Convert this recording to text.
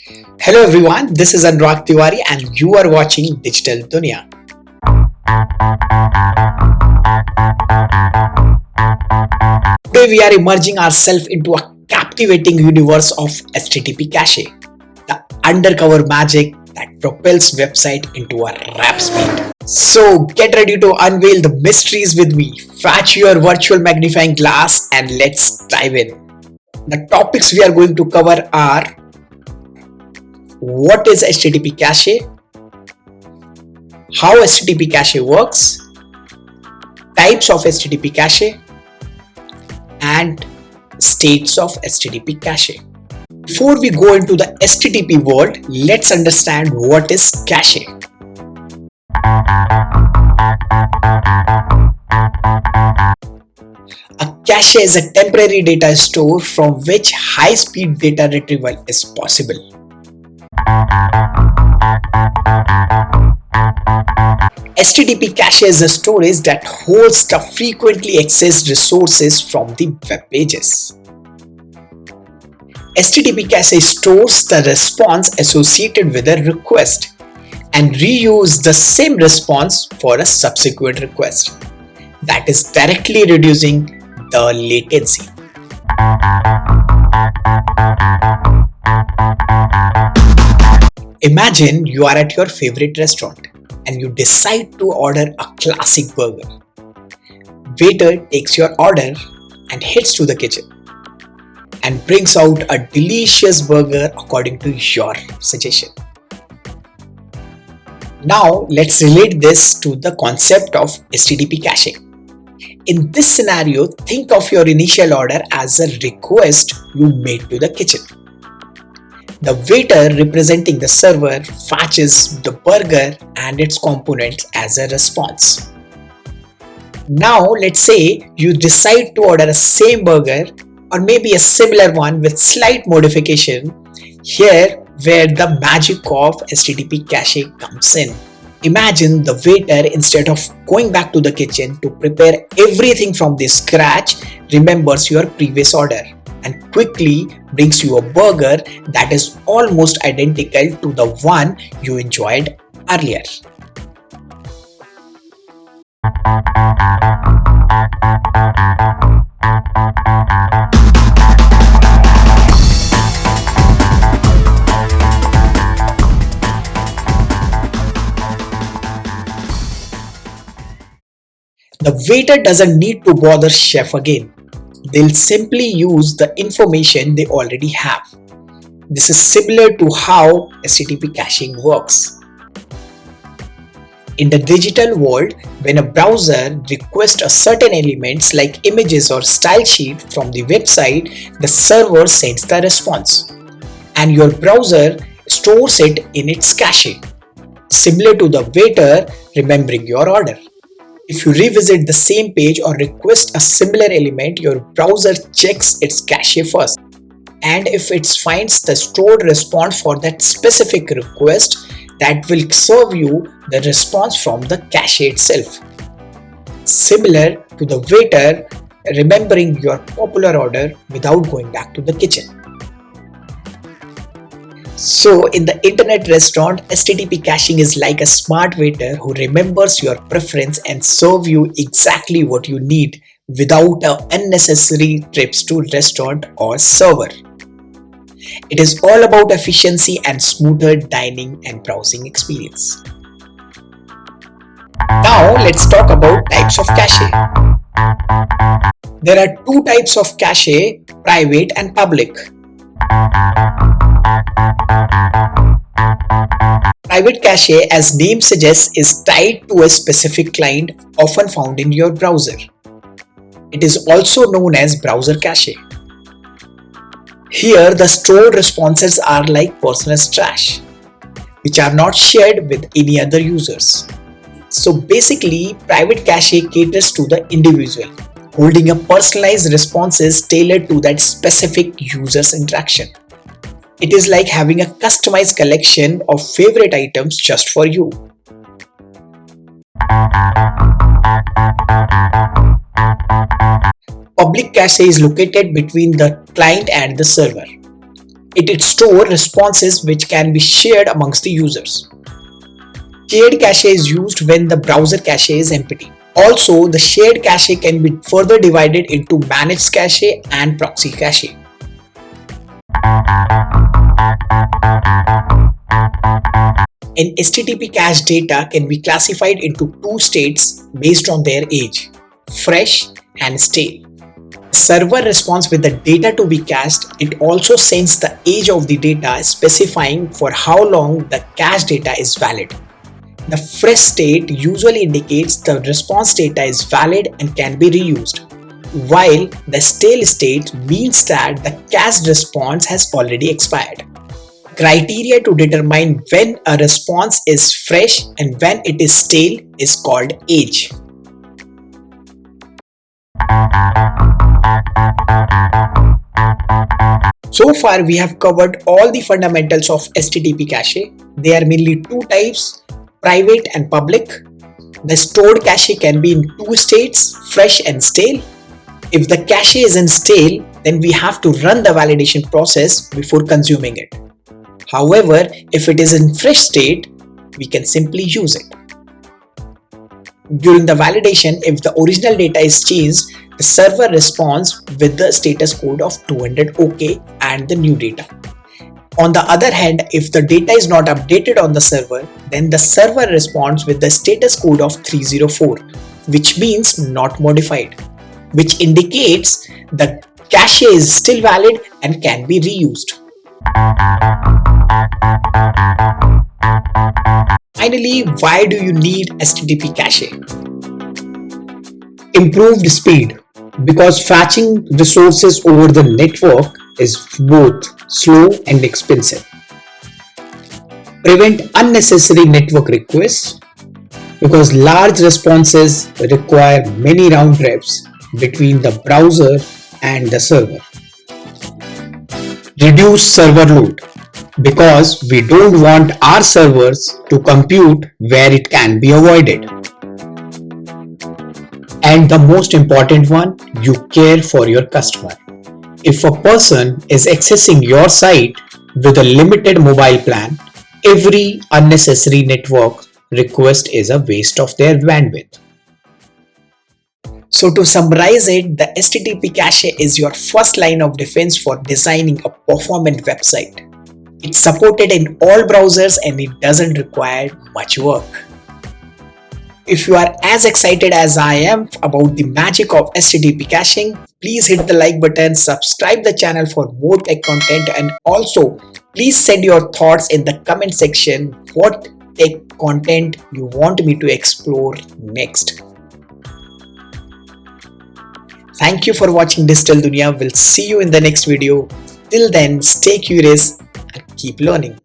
Hello everyone, this is Anurag Tiwari and you are watching Digital Duniya. Today we are immersing ourselves into a captivating universe of HTTP cache, the undercover magic that propels website into a rap speed. So get ready to unveil the mysteries with me. Fetch your virtual magnifying glass and let's dive in. The topics we are going to cover are: what is HTTP cache, how HTTP cache works, types of HTTP cache, and states of HTTP cache. Before we go into the HTTP world, let's understand what is cache. A cache is a temporary data store from which high-speed data retrieval is possible. HTTP cache is a storage that holds the frequently accessed resources from the web pages. HTTP cache stores the response associated with a request and reuse the same response for a subsequent request. That is directly reducing the latency. Imagine you are at your favorite restaurant and you decide to order a classic burger. Waiter takes your order and heads to the kitchen and brings out a delicious burger according to your suggestion. Now let's relate this to the concept of HTTP cache. In this scenario, think of your initial order as a request you made to the kitchen. The waiter, representing the server, fetches the burger and its components as a response. Now let's say you decide to order the same burger or maybe a similar one with slight modification. Here where the magic of HTTP cache comes in. Imagine the waiter, instead of going back to the kitchen to prepare everything from the scratch, remembers your previous order and quickly brings you a burger that is almost identical to the one you enjoyed earlier. The waiter doesn't need to bother chef again. They'll simply use the information they already have. This is similar to how HTTP caching works. In the digital world, when a browser requests a certain elements like images or style sheet from the website, the server sends the response and your browser stores it in its cache, similar to the waiter remembering your order. If you revisit the same page or request a similar element, your browser checks its cache first. And if it finds the stored response for that specific request, that will serve you the response from the cache itself. Similar to the waiter remembering your popular order without going back to the kitchen. So in the internet restaurant, HTTP caching is like a smart waiter who remembers your preference and serve you exactly what you need without unnecessary trips to restaurant or server. It is all about efficiency and smoother dining and browsing experience. Now let's talk about types of cache. There are two types of cache, private and public. Private cache, as name suggests, is tied to a specific client often found in your browser. It is also known as browser cache. Here the stored responses are like personal trash, which are not shared with any other users. So basically, private cache caters to the individual, holding a personalized responses tailored to that specific user's interaction. It is like having a customized collection of favorite items just for you. Public cache is located between the client and the server. It stores responses which can be shared amongst the users. Shared cache is used when the browser cache is empty. Also, the shared cache can be further divided into managed cache and proxy cache. An HTTP cache data can be classified into two states based on their age, fresh and stale. Server responds with the data to be cached. It also sends the age of the data, specifying for how long the cache data is valid. The fresh state usually indicates the response data is valid and can be reused, while the stale state means that the cached response has already expired. Criteria to determine when a response is fresh and when it is stale is called age. So far we have covered all the fundamentals of HTTP cache. There are mainly two types, private and public. The stored cache can be in two states, fresh and stale. If the cache is in stale, then we have to run the validation process before consuming it. However, if it is in fresh state, we can simply use it. During the validation, if the original data is changed, the server responds with the status code of 200 OK and the new data. On the other hand, if the data is not updated on the server, then the server responds with the status code of 304, which means not modified, which indicates the cache is still valid and can be reused. Finally, why do you need HTTP cache? Improved speed, because fetching resources over the network is both slow and expensive. Prevent unnecessary network requests, because large responses require many round trips between the browser and the server. Reduce server load, because we don't want our servers to compute where it can be avoided. And the most important one, you care for your customer. If a person is accessing your site with a limited mobile plan, every unnecessary network request is a waste of their bandwidth. So to summarize it, the HTTP cache is your first line of defense for designing a performant website. It's supported in all browsers and it doesn't require much work. If you are as excited as I am about the magic of HTTP caching, please hit the like button, subscribe the channel for more tech content, and also please send your thoughts in the comment section what tech content you want me to explore next. Thank you for watching Digital Duniya. We'll see you in the next video. Till then, stay curious and keep learning.